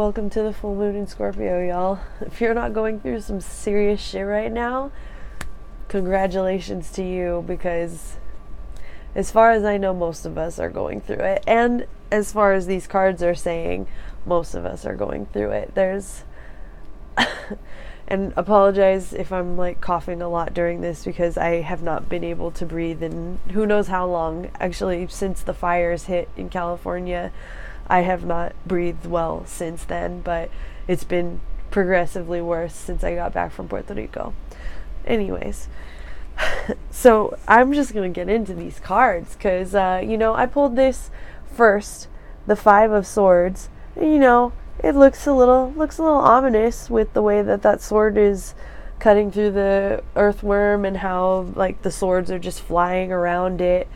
Welcome to the full moon in Scorpio, y'all. If you're not going through some serious shit right now, congratulations to you, because as far as I know, most of us are going through it. And as far as these cards are saying, most of us are going through it. There's and apologize if I'm like coughing a lot during this, because I have not been able to breathe in who knows how long. Actually, since the fires hit in California, I have not breathed well since then, but it's been progressively worse since I got back from Puerto Rico. Anyways, so I'm just going to get into these cards because, I pulled this first, the Five of Swords, and, it looks a little ominous with the way that sword is cutting through the earthworm and how, like, the swords are just flying around it.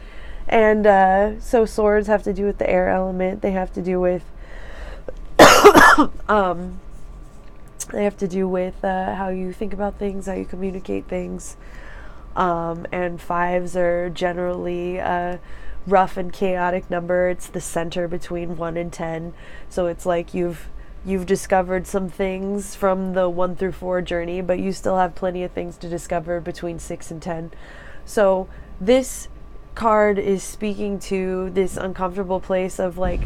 And so swords have to do with the air element. They have to do with how you think about things, how you communicate things. And fives are generally a rough and chaotic number. It's the center between 1 and 10. So it's like you've discovered some things from the 1 through 4 journey, but you still have plenty of things to discover between 6 and 10. So this card is speaking to this uncomfortable place of like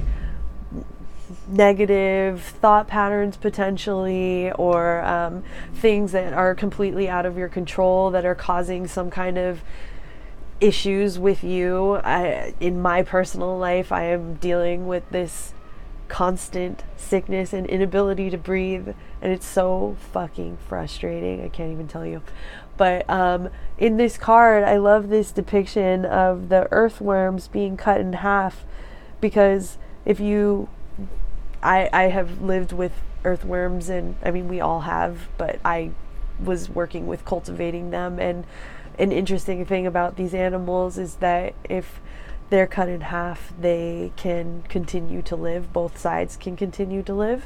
negative thought patterns potentially, or things that are completely out of your control that are causing some kind of issues with you. In my personal life, I am dealing with this constant sickness and inability to breathe, and it's so fucking frustrating. I can't even tell you. But in this card, I love this depiction of the earthworms being cut in half, because I have lived with earthworms, and I mean, we all have, but I was working with cultivating them. And an interesting thing about these animals is that if they're cut in half, they can continue to live. Both sides can continue to live.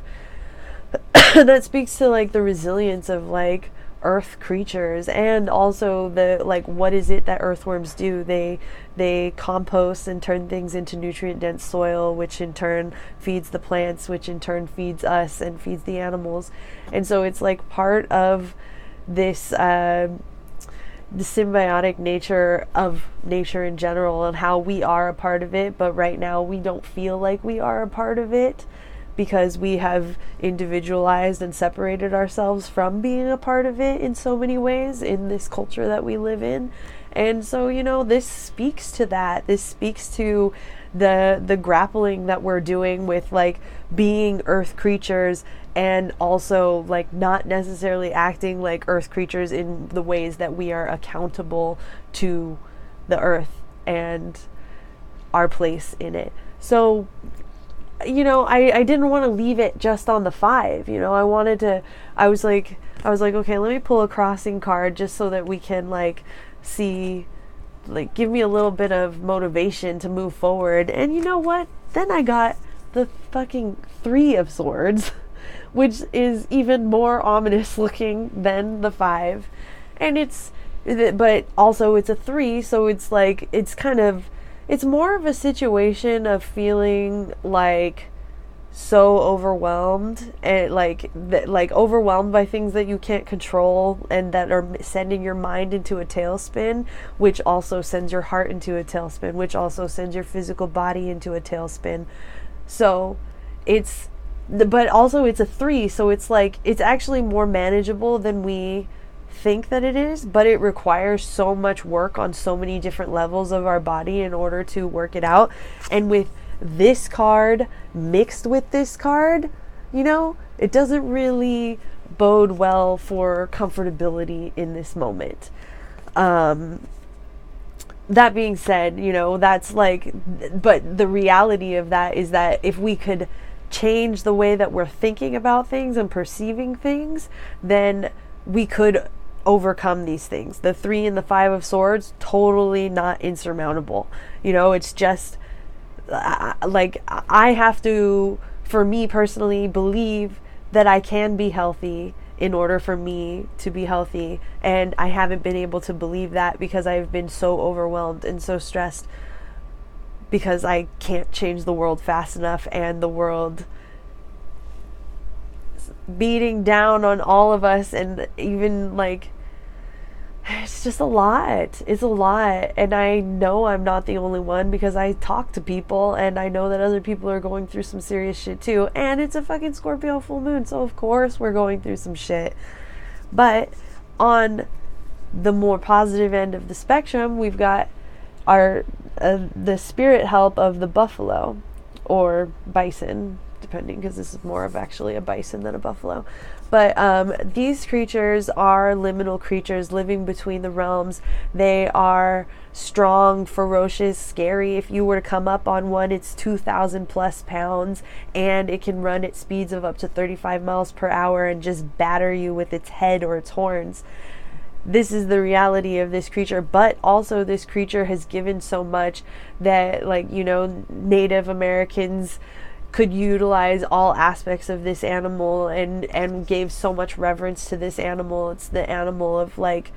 That speaks to like the resilience of like earth creatures, and also the like, what is it that earthworms do? They compost and turn things into nutrient dense soil, which in turn feeds the plants, which in turn feeds us and feeds the animals. And so it's like part of this the symbiotic nature of nature in general, and how we are a part of it, but right now we don't feel like we are a part of it, because we have individualized and separated ourselves from being a part of it in so many ways in this culture that we live in. And so, this speaks to that. This speaks to the grappling that we're doing with like being earth creatures, and also like not necessarily acting like earth creatures in the ways that we are accountable to the earth and our place in it. So I didn't want to leave it just on the 5. I was like, okay, let me pull a crossing card just so that we can like see, like, give me a little bit of motivation to move forward. And you know what? Then I got the fucking 3 of Swords, which is even more ominous looking than the 5. And but also it's a 3, so it's like, it's more of a situation of feeling like so overwhelmed, and like overwhelmed by things that you can't control, and that are sending your mind into a tailspin, which also sends your heart into a tailspin, which also sends your physical body into a tailspin. So but also it's a 3, so it's like, it's actually more manageable than we think that it is, but it requires so much work on so many different levels of our body in order to work it out. And with this card mixed with this card, it doesn't really bode well for comfortability in this moment. That being said, that's like, but the reality of that is that if we could change the way that we're thinking about things and perceiving things, then we could overcome these things. The 3 and the 5 of Swords, totally not insurmountable. It's just like, I have to, for me personally, believe that I can be healthy in order for me to be healthy. And I haven't been able to believe that because I've been so overwhelmed and so stressed, because I can't change the world fast enough, and the world just beating down on all of us, and even like, it's just a lot. It's a lot. And I know I'm not the only one, because I talk to people and I know that other people are going through some serious shit too. And it's a fucking Scorpio full moon, so of course we're going through some shit. But on the more positive end of the spectrum, we've got our the spirit help of the buffalo or bison, depending, because this is more of actually a bison than a buffalo. But these creatures are liminal creatures living between the realms. They are strong, ferocious, scary. If you were to come up on one, it's 2,000 plus pounds, and it can run at speeds of up to 35 miles per hour and just batter you with its head or its horns. This is the reality of this creature, but also this creature has given so much that, like, you know, Native Americans could utilize all aspects of this animal and gave so much reverence to this animal. It's the animal of like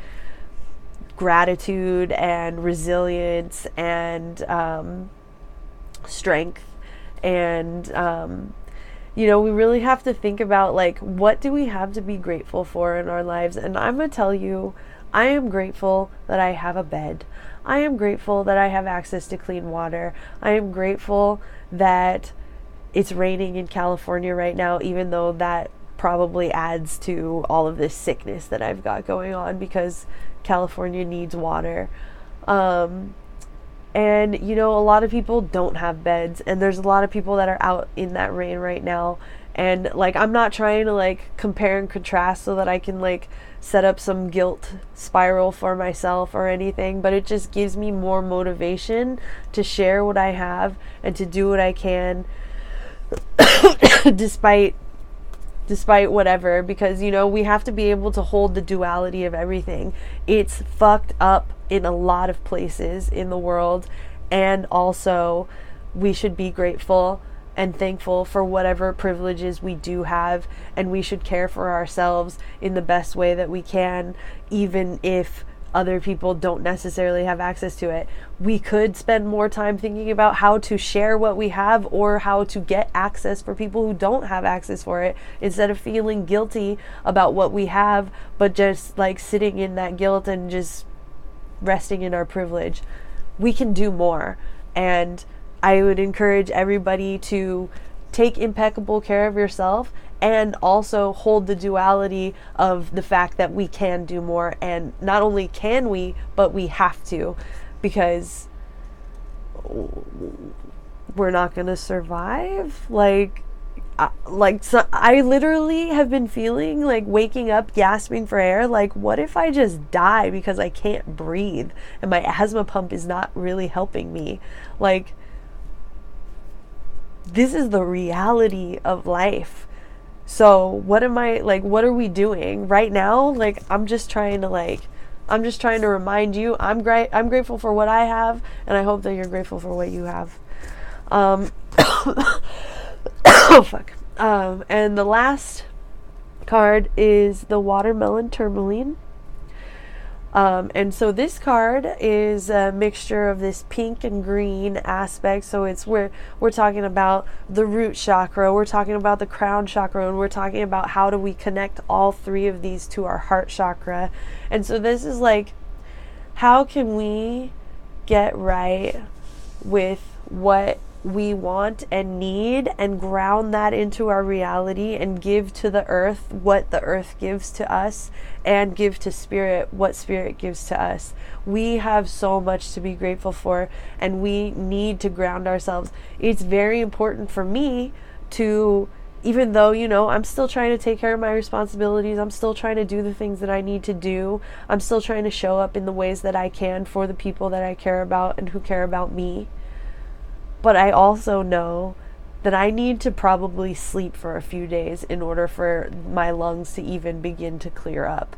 gratitude and resilience and strength. And you know, we really have to think about like, what do we have to be grateful for in our lives? And I'm gonna tell you, I am grateful that I have a bed. I am grateful that I have access to clean water. I am grateful that it's raining in California right now, even though that probably adds to all of this sickness that I've got going on, because California needs water. And, you know, a lot of people don't have beds, and there's a lot of people that are out in that rain right now. And, like, I'm not trying to, like, compare and contrast so that I can, like, set up some guilt spiral for myself or anything, but it just gives me more motivation to share what I have and to do what I can despite whatever, because, you know, we have to be able to hold the duality of everything. It's fucked up in a lot of places in the world, and also we should be grateful and thankful for whatever privileges we do have, and we should care for ourselves in the best way that we can, even if other people don't necessarily have access to it. We could spend more time thinking about how to share what we have, or how to get access for people who don't have access for it, instead of feeling guilty about what we have, but just like sitting in that guilt and just resting in our privilege. We can do more, and I would encourage everybody to take impeccable care of yourself, and also hold the duality of the fact that we can do more. And not only can we, but we have to, because we're not going to survive. So I literally have been feeling like waking up gasping for air. Like, what if I just die because I can't breathe and my asthma pump is not really helping me? Like, this is the reality of life. So what are we doing right now? Like, I'm just trying to remind you, I'm grateful for what I have, and I hope that you're grateful for what you have. Oh fuck. And the last card is the watermelon tourmaline. And so this card is a mixture of this pink and green aspect. So we're talking about the root chakra, we're talking about the crown chakra, and we're talking about how do we connect all three of these to our heart chakra. And so this is like, how can we get right with what we want and need, and ground that into our reality, and give to the earth what the earth gives to us, and give to spirit what spirit gives to us. We have so much to be grateful for, and we need to ground ourselves. It's very important for me to, even though, you know, I'm still trying to take care of my responsibilities, I'm still trying to do the things that I need to do, I'm still trying to show up in the ways that I can for the people that I care about and who care about me. But I also know that I need to probably sleep for a few days in order for my lungs to even begin to clear up.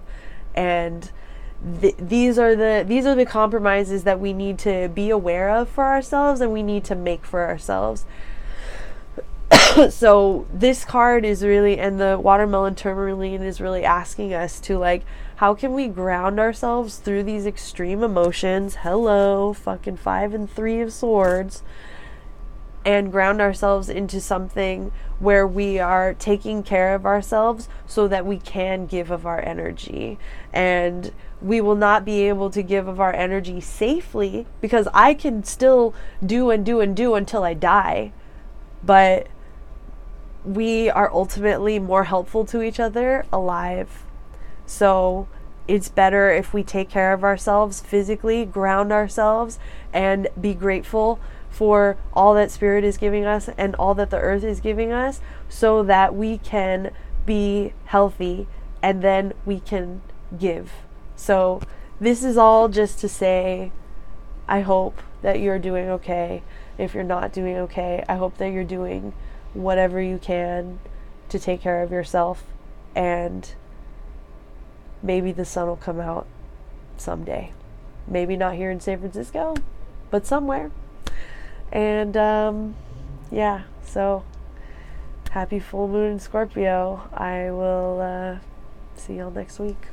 And these are the compromises that we need to be aware of for ourselves, and we need to make for ourselves. So this card is really, and the watermelon tourmaline is really asking us to, like, how can we ground ourselves through these extreme emotions? Hello, fucking 5 and 3 of swords. and ground ourselves into something where we are taking care of ourselves so that we can give of our energy. And we will not be able to give of our energy safely, because I can still do and do and do until I die. But we are ultimately more helpful to each other alive. So it's better if we take care of ourselves physically, ground ourselves, and be grateful for all that Spirit is giving us and all that the earth is giving us, so that we can be healthy and then we can give. So this is all just to say, I hope that you're doing okay. If you're not doing okay, I hope that you're doing whatever you can to take care of yourself, and maybe the sun will come out someday. Maybe not here in San Francisco, but somewhere. And yeah, so happy full moon in Scorpio. I will see y'all next week.